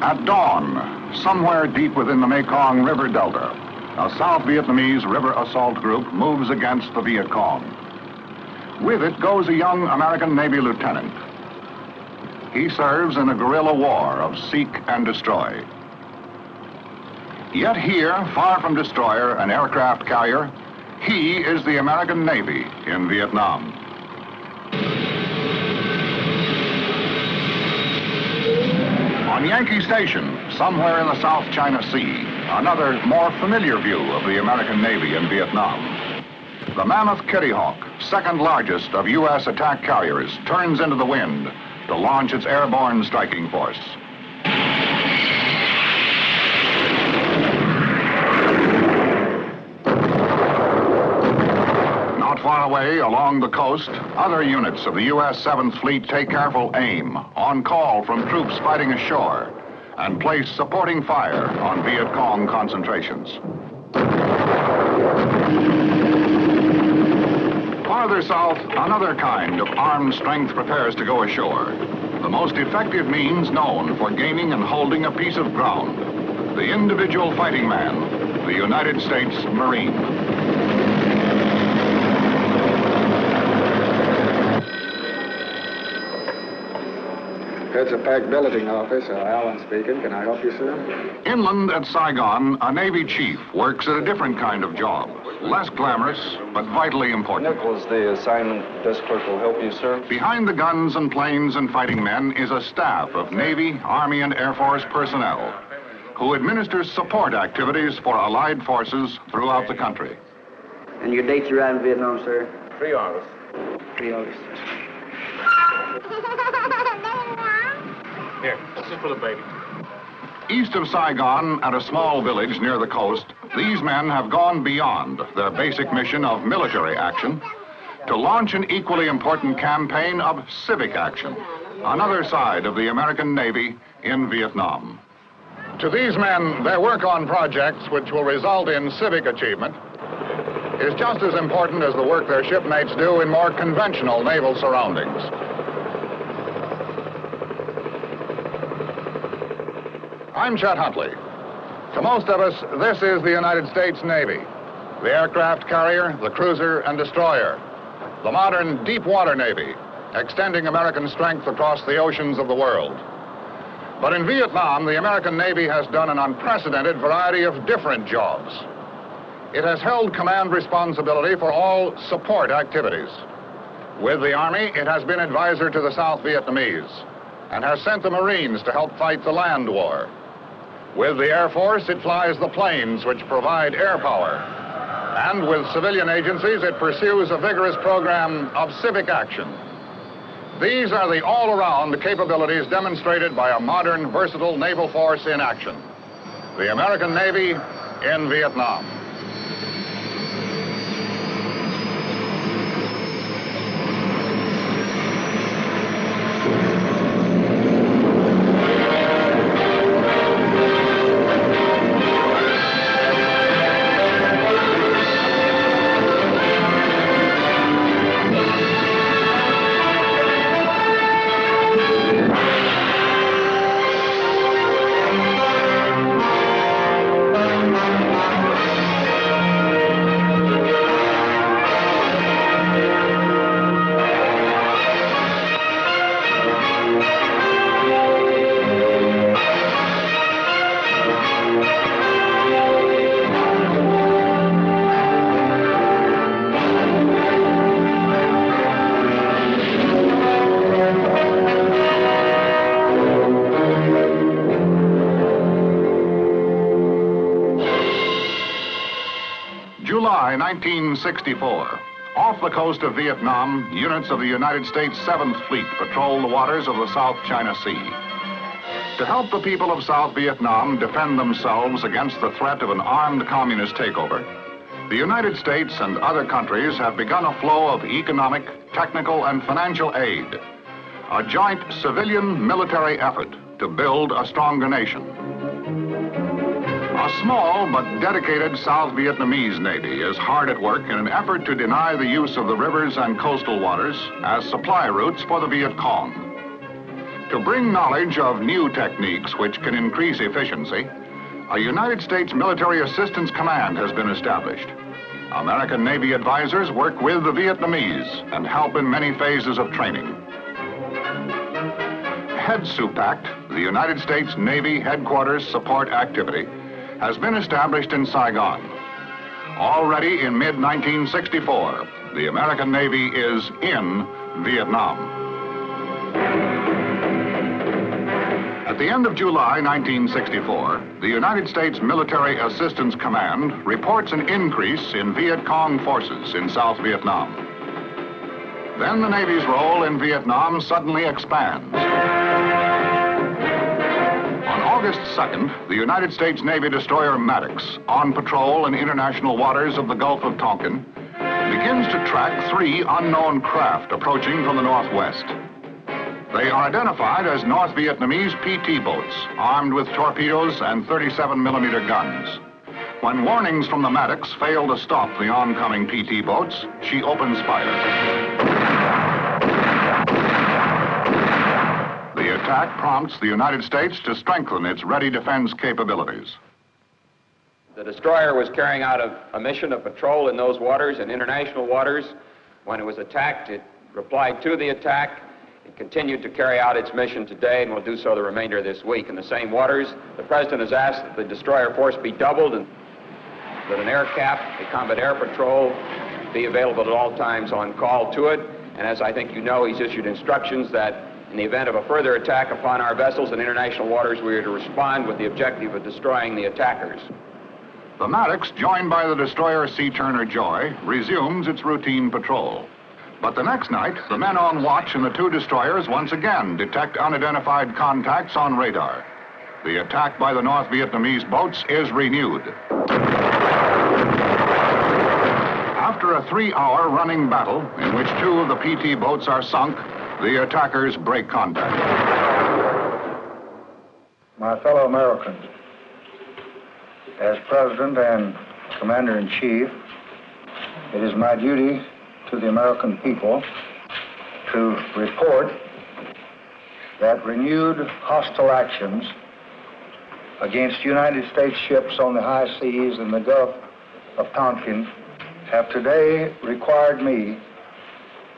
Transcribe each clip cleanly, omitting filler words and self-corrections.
At dawn, somewhere deep within the Mekong River Delta, a South Vietnamese river assault group moves against the Viet Cong. With it goes a young American Navy lieutenant. He serves in a guerrilla war of seek and destroy. Yet here, far from destroyer and aircraft carrier, he is the American Navy in Vietnam. On Yankee Station, somewhere in the South China Sea, another more familiar view of the American Navy in Vietnam. The mammoth Kitty Hawk, second largest of U.S. attack carriers, turns into the wind to launch its airborne striking force. Not far away, along the coast, other units of the U.S. 7th Fleet take careful aim on call from troops fighting ashore and place supporting fire on Viet Cong concentrations. Farther south, another kind of armed strength prepares to go ashore. The most effective means known for gaining and holding a piece of ground. The individual fighting man, the United States Marine. It's a pack billeting office. Alan speaking. Can I help you, sir? Inland at Saigon, a Navy chief works at a different kind of job. Less glamorous, but vitally important. Nichols, the assignment desk clerk will help you, sir. Behind the guns and planes and fighting men is a staff of Navy, Army, and Air Force personnel who administers support activities for Allied forces throughout the country. And your dates you arrived in Vietnam, sir? 3 August. 3 August. Here, this is for the baby. East of Saigon, at a small village near the coast, these men have gone beyond their basic mission of military action to launch an equally important campaign of civic action, another side of the American Navy in Vietnam. To these men, their work on projects which will result in civic achievement is just as important as the work their shipmates do in more conventional naval surroundings. I'm Chet Huntley. To most of us, this is the United States Navy, the aircraft carrier, the cruiser, and destroyer, the modern deep water Navy, extending American strength across the oceans of the world. But in Vietnam, the American Navy has done an unprecedented variety of different jobs. It has held command responsibility for all support activities. With the Army, it has been advisor to the South Vietnamese and has sent the Marines to help fight the land war. With the Air Force, it flies the planes which provide air power. And with civilian agencies, it pursues a vigorous program of civic action. These are the all-around capabilities demonstrated by a modern, versatile naval force in action. The American Navy in Vietnam. July 1964. Off the coast of Vietnam, units of the United States 7th Fleet patrol the waters of the South China Sea. To help the people of South Vietnam defend themselves against the threat of an armed communist takeover, the United States and other countries have begun a flow of economic, technical, and financial aid, a joint civilian-military effort to build a stronger nation. A small but dedicated South Vietnamese Navy is hard at work in an effort to deny the use of the rivers and coastal waters as supply routes for the Viet Cong. To bring knowledge of new techniques which can increase efficiency, a United States Military Assistance Command has been established. American Navy advisors work with the Vietnamese and help in many phases of training. HEDSUPACT, the United States Navy Headquarters Support Activity, has been established in Saigon. Already in mid-1964, the American Navy is in Vietnam. At the end of July 1964, the United States Military Assistance Command reports an increase in Viet Cong forces in South Vietnam. Then the Navy's role in Vietnam suddenly expands. On August 2nd, the United States Navy destroyer Maddox, on patrol in international waters of the Gulf of Tonkin, begins to track 3 unknown craft approaching from the northwest. They are identified as North Vietnamese PT boats, armed with torpedoes and 37mm guns. When warnings from the Maddox fail to stop the oncoming PT boats, she opens fire. The attack prompts the United States to strengthen its ready defense capabilities. The destroyer was carrying out a mission of patrol in those waters, in international waters. When it was attacked, it replied to the attack. It continued to carry out its mission today and will do so the remainder of this week. In the same waters, the President has asked that the destroyer force be doubled and that an air cap, a combat air patrol, be available at all times on call to it. And as I think you know, he's issued instructions that in the event of a further attack upon our vessels in international waters, we are to respond with the objective of destroying the attackers. The Maddox, joined by the destroyer Sea Turner Joy, resumes its routine patrol. But the next night, the men on watch in the 2 destroyers once again detect unidentified contacts on radar. The attack by the North Vietnamese boats is renewed. After a 3-hour running battle, in which 2 of the PT boats are sunk, the attackers break contact. My fellow Americans, as President and Commander-in-Chief, it is my duty to the American people to report that renewed hostile actions against United States ships on the high seas in the Gulf of Tonkin have today required me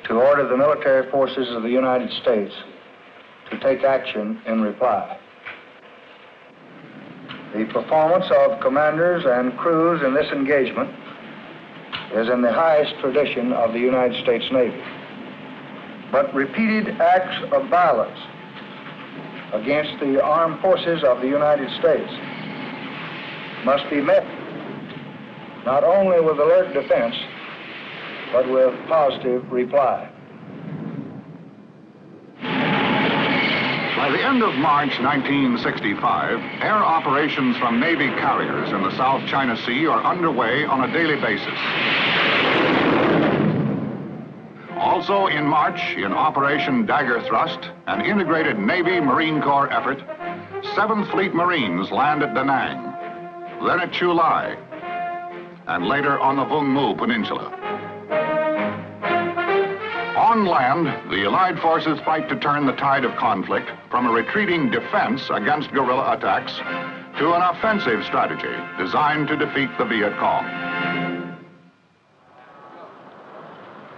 to order the military forces of the United States to take action in reply. The performance of commanders and crews in this engagement is in the highest tradition of the United States Navy. But repeated acts of violence against the armed forces of the United States must be met not only with alert defense, but with positive reply. By the end of March 1965, air operations from Navy carriers in the South China Sea are underway on a daily basis. Also in March, in Operation Dagger Thrust, an integrated Navy-Marine Corps effort, 7th Fleet Marines land at Da Nang, then at Chu Lai, and later on the Vung Mu Peninsula. On land, the Allied forces fight to turn the tide of conflict from a retreating defense against guerrilla attacks to an offensive strategy designed to defeat the Viet Cong.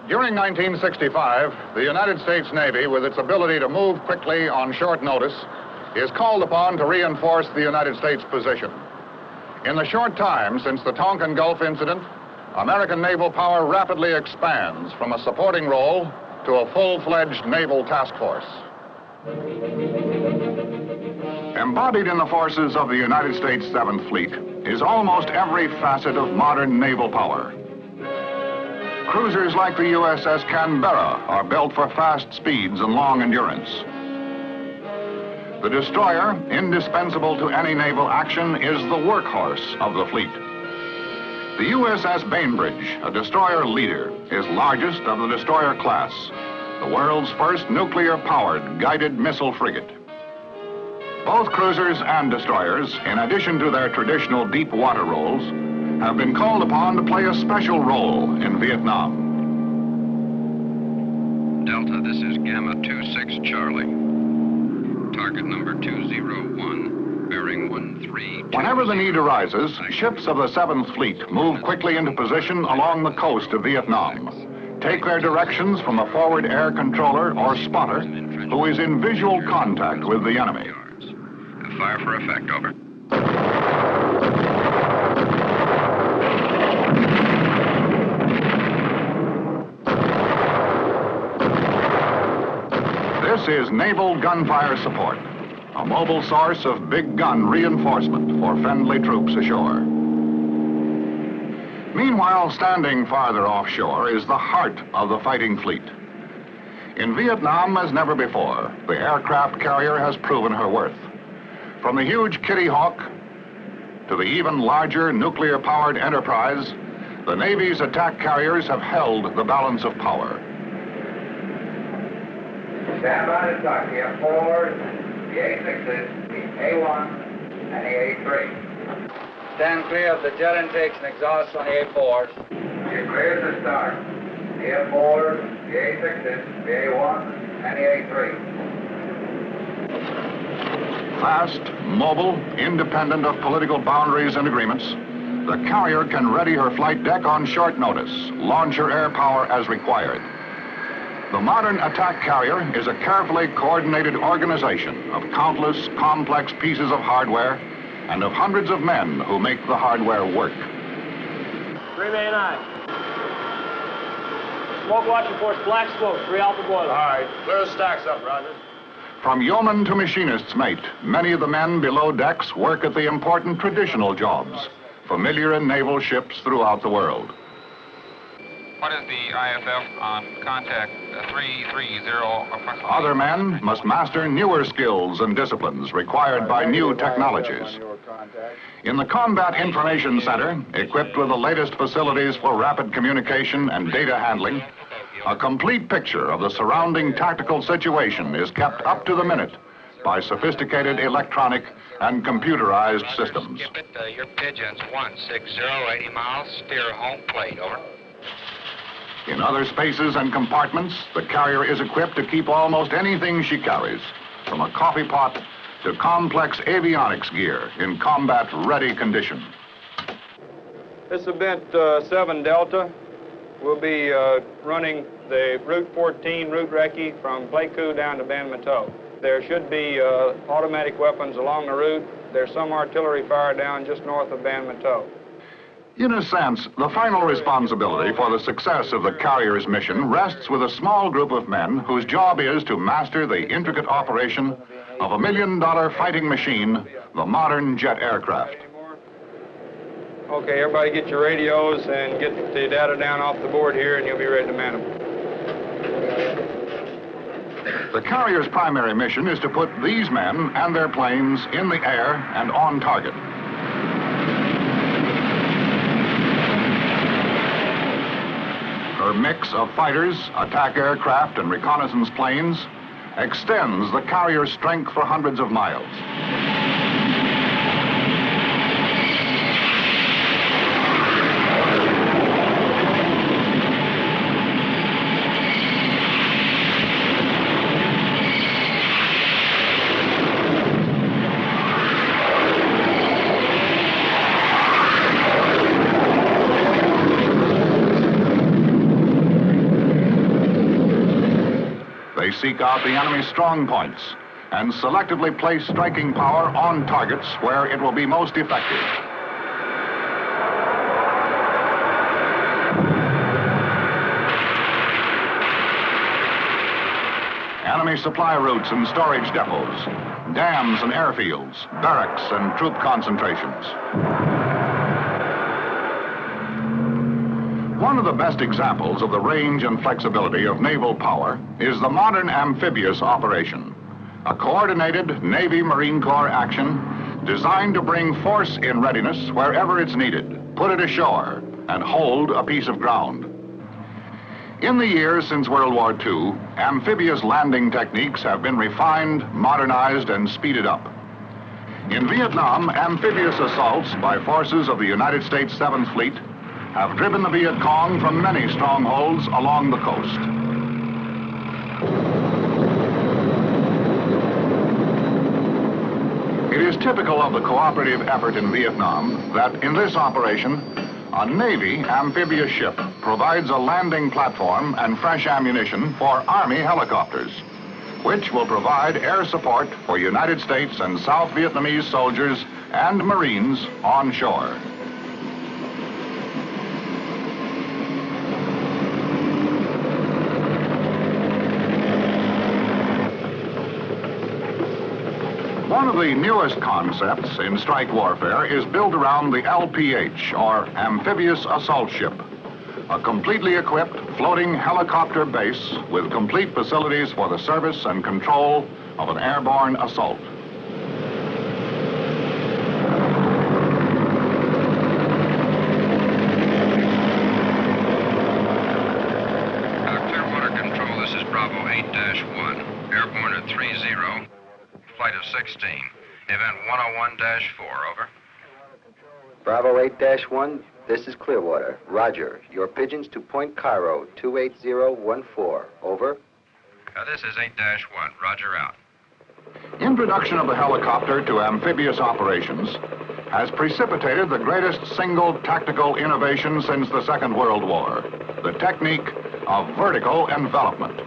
During 1965, the United States Navy, with its ability to move quickly on short notice, is called upon to reinforce the United States position. In the short time since the Tonkin Gulf incident, American naval power rapidly expands from a supporting role to a full-fledged naval task force. Embodied in the forces of the United States 7th Fleet is almost every facet of modern naval power. Cruisers like the USS Canberra are built for fast speeds and long endurance. The destroyer, indispensable to any naval action, is the workhorse of the fleet. The USS Bainbridge, a destroyer leader, is largest of the destroyer class, the world's first nuclear-powered guided missile frigate. Both cruisers and destroyers, in addition to their traditional deep water roles, have been called upon to play a special role in Vietnam. Delta, this is Gamma 26 Charlie. target number 201, bearing 13. Whenever the need arises, ships of the 7th Fleet move quickly into position along the coast of Vietnam. Take their directions from a forward air controller or spotter who is in visual contact with the enemy. Fire for effect, over. This is Naval Gunfire Support, a mobile source of big gun reinforcement for friendly troops ashore. Meanwhile, standing farther offshore is the heart of the fighting fleet. In Vietnam, as never before, the aircraft carrier has proven her worth. From the huge Kitty Hawk to the even larger nuclear-powered Enterprise, the Navy's attack carriers have held the balance of power. Stand by to start the F4s, the A6s, the A1, and the A3. Stand clear of the jet intakes and exhausts on the A4s. You're clear to start. The F4s, the A6s, the A1, and the A3. Fast, mobile, independent of political boundaries and agreements, the carrier can ready her flight deck on short notice, launch her air power as required. The modern attack carrier is a carefully coordinated organization of countless complex pieces of hardware and of hundreds of men who make the hardware work. 3-man eye. Smoke watch reports black smoke, 3 alpha boiler. All right, clear the stacks up, Roger. From yeoman to machinist's mate, many of the men below decks work at the important traditional jobs, familiar in naval ships throughout the world. What is the IFF on contact 330 approximately? Other men must master newer skills and disciplines required by new technologies. In the Combat Information Center, equipped with the latest facilities for rapid communication and data handling, a complete picture of the surrounding tactical situation is kept up to the minute by sophisticated electronic and computerized systems. Skip it, your pigeons 160, 80 miles, steer home plate, over. In other spaces and compartments, the carrier is equipped to keep almost anything she carries, from a coffee pot to complex avionics gear in combat-ready condition. This event 7 Delta will be running the Route 14 route recce from Pleiku down to Ban Mateau. There should be automatic weapons along the route. There's some artillery fire down just north of Ban Mateau. In a sense, the final responsibility for the success of the carrier's mission rests with a small group of men whose job is to master the intricate operation of a $1 million fighting machine, the modern jet aircraft. Okay, everybody get your radios and get the data down off the board here and you'll be ready to man them. The carrier's primary mission is to put these men and their planes in the air and on target. Her mix of fighters, attack aircraft, and reconnaissance planes extends the carrier's strength for hundreds of miles. They seek out the enemy's strong points and selectively place striking power on targets where it will be most effective. Enemy supply routes and storage depots, dams and airfields, barracks and troop concentrations. One of the best examples of the range and flexibility of naval power is the modern amphibious operation, a coordinated Navy-Marine Corps action designed to bring force in readiness wherever it's needed, put it ashore, and hold a piece of ground. In the years since World War II, amphibious landing techniques have been refined, modernized, and speeded up. In Vietnam, amphibious assaults by forces of the United States 7th Fleet have driven the Viet Cong from many strongholds along the coast. is typical of the cooperative effort in Vietnam that in this operation, a Navy amphibious ship provides a landing platform and fresh ammunition for Army helicopters, which will provide air support for United States and South Vietnamese soldiers and Marines on shore. One of the newest concepts in strike warfare is built around the LPH, or Amphibious Assault Ship, a completely equipped floating helicopter base with complete facilities for the service and control of an airborne assault. Clearwater Control, this is Bravo 8-1, airborne at 30. Flight of 16. Event 101-4, over. Bravo 8-1, this is Clearwater. Roger. Your pigeons to Point Cairo, 28014, over. This is 8-1, roger out. Introduction of the helicopter to amphibious operations has precipitated the greatest single tactical innovation since the Second World War, the technique of vertical envelopment.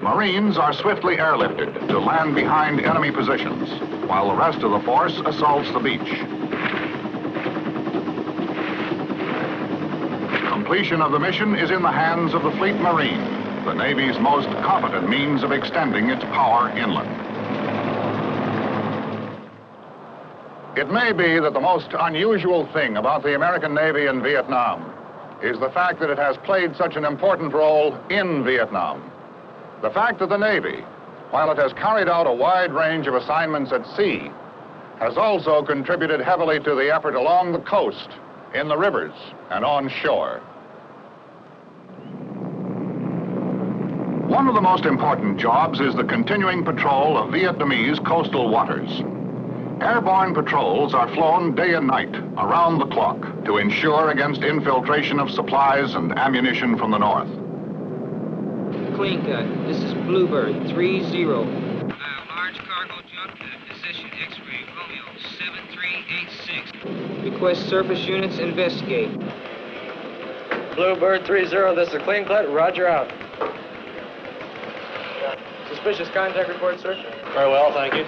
Marines are swiftly airlifted to land behind enemy positions, while the rest of the force assaults the beach. Completion of the mission is in the hands of the Fleet Marine, the Navy's most competent means of extending its power inland. It may be that the most unusual thing about the American Navy in Vietnam is the fact that it has played such an important role in Vietnam. The fact that the Navy, while it has carried out a wide range of assignments at sea, has also contributed heavily to the effort along the coast, in the rivers, and on shore. One of the most important jobs is the continuing patrol of Vietnamese coastal waters. Airborne patrols are flown day and night, around the clock, to ensure against infiltration of supplies and ammunition from the north. Clean cut. This is Bluebird, 30. Large cargo jump to position X-ray, Romeo, 7386. Request surface units investigate. Bluebird 30, this is Clean Cut, roger out. Suspicious contact report, sir? Very well, thank you.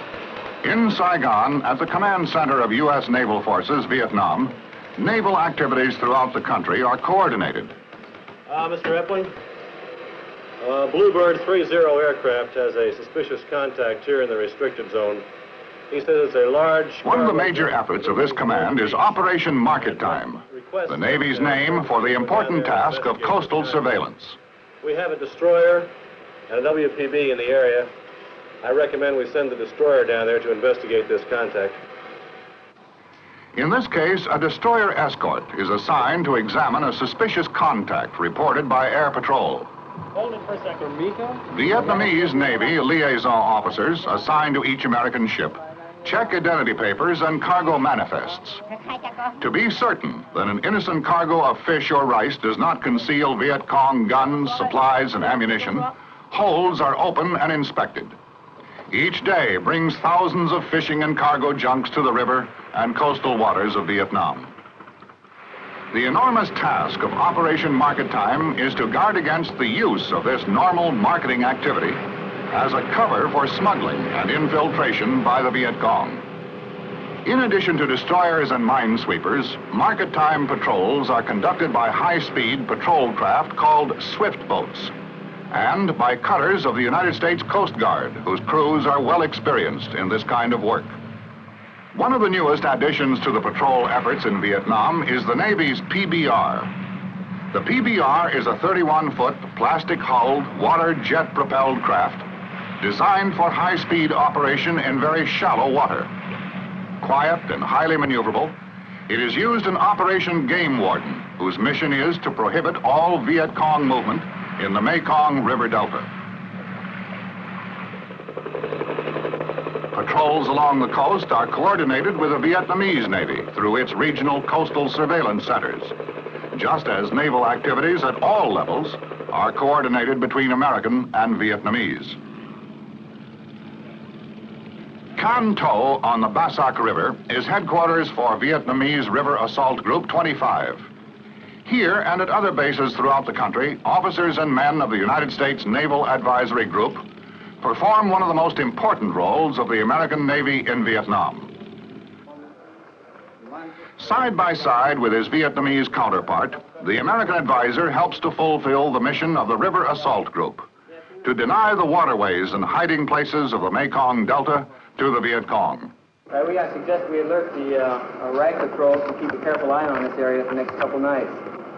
In Saigon, at the command center of U.S. Naval Forces, Vietnam, naval activities throughout the country are coordinated. Mr. Epling? Bluebird 30 aircraft has a suspicious contact here in the restricted zone. He says it's a large... One of the major efforts of this command is Operation Market Time, the Navy's name for the important task of coastal surveillance. We have a destroyer and a WPB in the area. I recommend we send the destroyer down there to investigate this contact. In this case, a destroyer escort is assigned to examine a suspicious contact reported by Air Patrol. Hold it for a second. Vietnamese Navy liaison officers assigned to each American ship check identity papers and cargo manifests. To be certain that an innocent cargo of fish or rice does not conceal Viet Cong guns, supplies, and ammunition, holds are open and inspected. Each day brings thousands of fishing and cargo junks to the river and coastal waters of Vietnam. The enormous task of Operation Market Time is to guard against the use of this normal marketing activity as a cover for smuggling and infiltration by the Viet Cong. In addition to destroyers and minesweepers, market time patrols are conducted by high-speed patrol craft called swift boats, and by cutters of the United States Coast Guard, whose crews are well experienced in this kind of work. One of the newest additions to the patrol efforts in Vietnam is the Navy's PBR. The PBR is a 31-foot plastic-hulled, water jet-propelled craft designed for high-speed operation in very shallow water. Quiet and highly maneuverable, it is used in Operation Game Warden, whose mission is to prohibit all Viet Cong movement in the Mekong River Delta. Patrols along the coast are coordinated with the Vietnamese Navy through its regional coastal surveillance centers. just as naval activities at all levels are coordinated between American and Vietnamese. Can Tho on the Bassac River is headquarters for Vietnamese River Assault Group 25. Here and at other bases throughout the country, officers and men of the United States Naval Advisory Group perform one of the most important roles of the American Navy in Vietnam. Side by side with his Vietnamese counterpart, the American advisor helps to fulfill the mission of the River Assault Group, to deny the waterways and hiding places of the Mekong Delta to the Viet Cong. I suggest we alert the RAG patrols to keep a careful eye on this area for the next couple nights.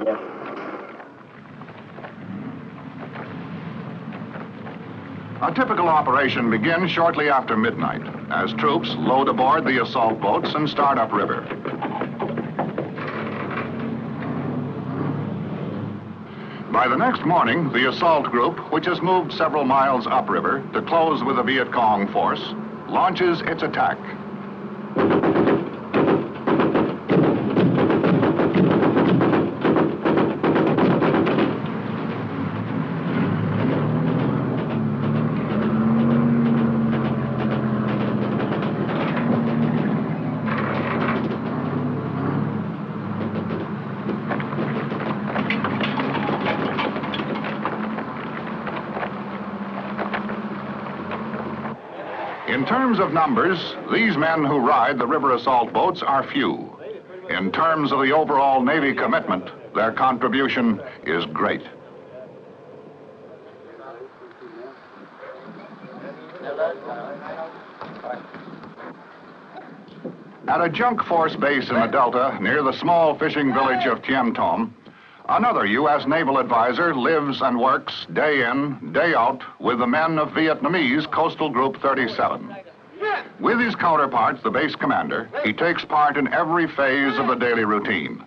Yes. A typical operation begins shortly after midnight as troops load aboard the assault boats and start upriver. By the next morning, the assault group, which has moved several miles upriver to close with the Viet Cong force, launches its attack. In terms of numbers, these men who ride the river assault boats are few. In terms of the overall Navy commitment, their contribution is great. At a junk force base in the Delta near the small fishing village of Tiem Tom, another U.S. naval advisor lives and works day in, day out with the men of Vietnamese Coastal Group 37. With his counterparts, the base commander, he takes part in every phase of the daily routine.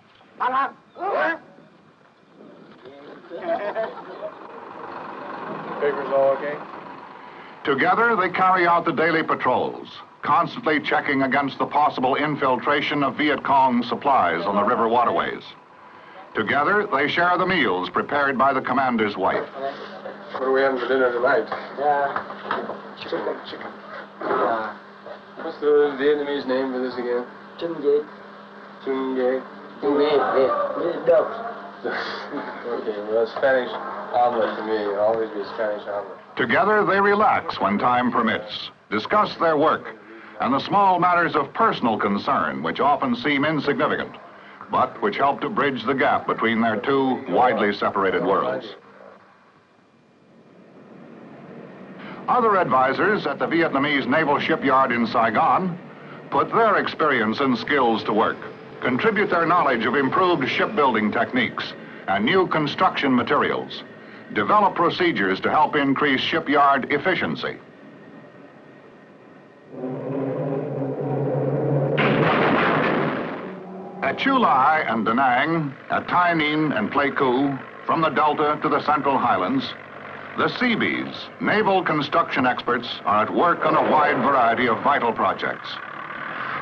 Papers all okay? Together, they carry out the daily patrols, constantly checking against the possible infiltration of Viet Cong supplies on the river waterways. Together, they share the meals prepared by the commander's wife. What are we having for dinner tonight? Chicken. What's the Vietnamese name for this again? Chun Gate. Chung Gate? Ducks. Okay, well, Spanish omelet to me. It'll always be a Spanish omelet. Together, they relax when time permits, discuss their work, and the small matters of personal concern, which often seem insignificant, but which help to bridge the gap between their two widely separated worlds. Other advisors at the Vietnamese Naval Shipyard in Saigon put their experience and skills to work, contribute their knowledge of improved shipbuilding techniques and new construction materials, develop procedures to help increase shipyard efficiency. At Chu Lai and Da Nang, at Tai Ninh and Pleiku, from the Delta to the Central Highlands, the SEABEES, naval construction experts, are at work on a wide variety of vital projects.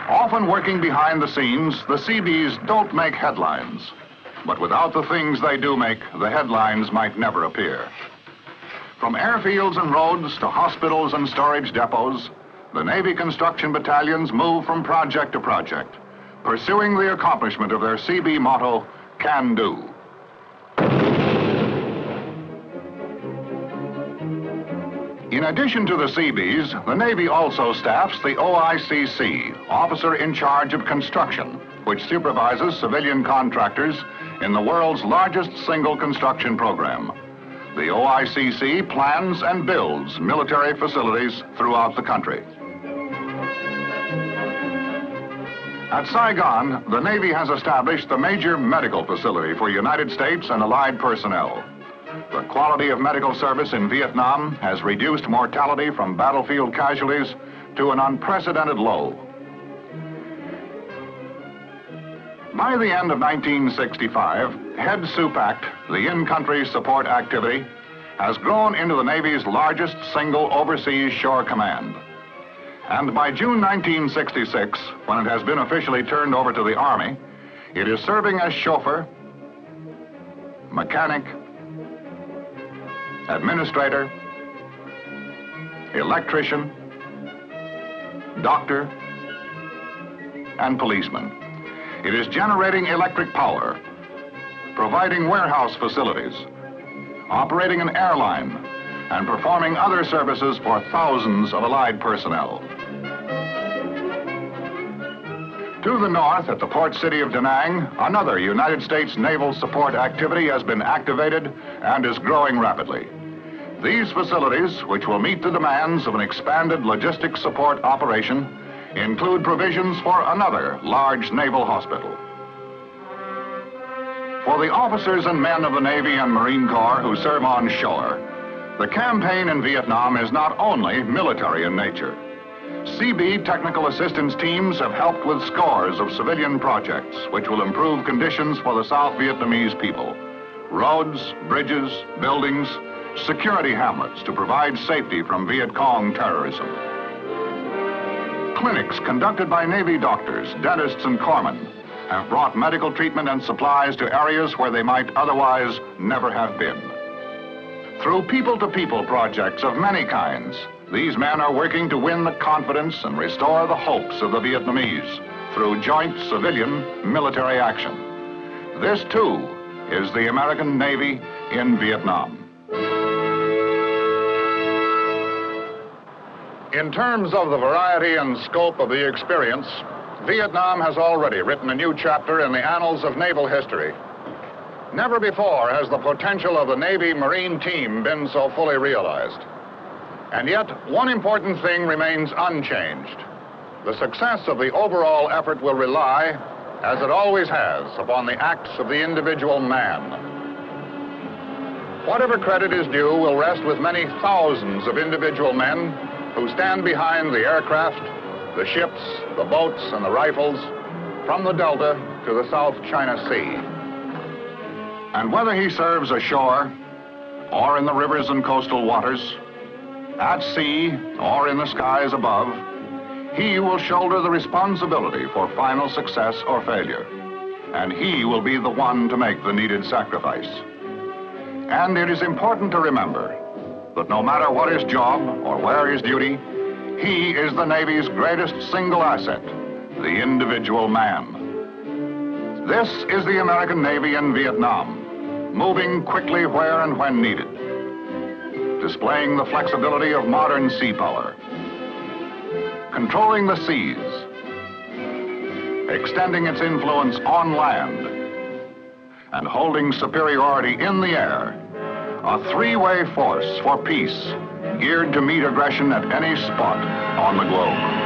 Often working behind the scenes, the SEABEES don't make headlines. But without the things they do make, the headlines might never appear. From airfields and roads to hospitals and storage depots, the Navy construction battalions move from project to project, pursuing the accomplishment of their CB motto, Can Do. In addition to the SEABEES, the Navy also staffs the OICC, Officer in Charge of Construction, which supervises civilian contractors in the world's largest single construction program. The OICC plans and builds military facilities throughout the country. At Saigon, the Navy has established the major medical facility for United States and allied personnel. The quality of medical service in Vietnam has reduced mortality from battlefield casualties to an unprecedented low. By the end of 1965, Head SUPACT, the in-country support activity, has grown into the Navy's largest single overseas shore command. And by June 1966, when it has been officially turned over to the Army, it is serving as chauffeur, mechanic, administrator, electrician, doctor, and policeman. It is generating electric power, providing warehouse facilities, operating an airline, and performing other services for thousands of allied personnel. To the north, at the port city of Da Nang, another United States naval support activity has been activated and is growing rapidly. These facilities, which will meet the demands of an expanded logistics support operation, include provisions for another large naval hospital. For the officers and men of the Navy and Marine Corps who serve on shore, the campaign in Vietnam is not only military in nature. SEABEES technical assistance teams have helped with scores of civilian projects which will improve conditions for the South Vietnamese people. Roads, bridges, buildings, security hamlets to provide safety from Viet Cong terrorism. Clinics conducted by Navy doctors, dentists, and corpsmen have brought medical treatment and supplies to areas where they might otherwise never have been. Through people-to-people projects of many kinds, these men are working to win the confidence and restore the hopes of the Vietnamese through joint civilian-military action. This, too, is the American Navy in Vietnam. In terms of the variety and scope of the experience, Vietnam has already written a new chapter in the annals of naval history. Never before has the potential of the Navy-Marine team been so fully realized. And yet, one important thing remains unchanged. The success of the overall effort will rely, as it always has, upon the acts of the individual man. Whatever credit is due will rest with many thousands of individual men who stand behind the aircraft, the ships, the boats, and the rifles from the Delta to the South China Sea. And whether he serves ashore or in the rivers and coastal waters, at sea or in the skies above, he will shoulder the responsibility for final success or failure, and he will be the one to make the needed sacrifice. And it is important to remember that no matter what his job or where his duty, he is the Navy's greatest single asset, the individual man. This is the American Navy in Vietnam, moving quickly where and when needed, displaying the flexibility of modern sea power, controlling the seas, extending its influence on land, and holding superiority in the air, a three-way force for peace, geared to meet aggression at any spot on the globe.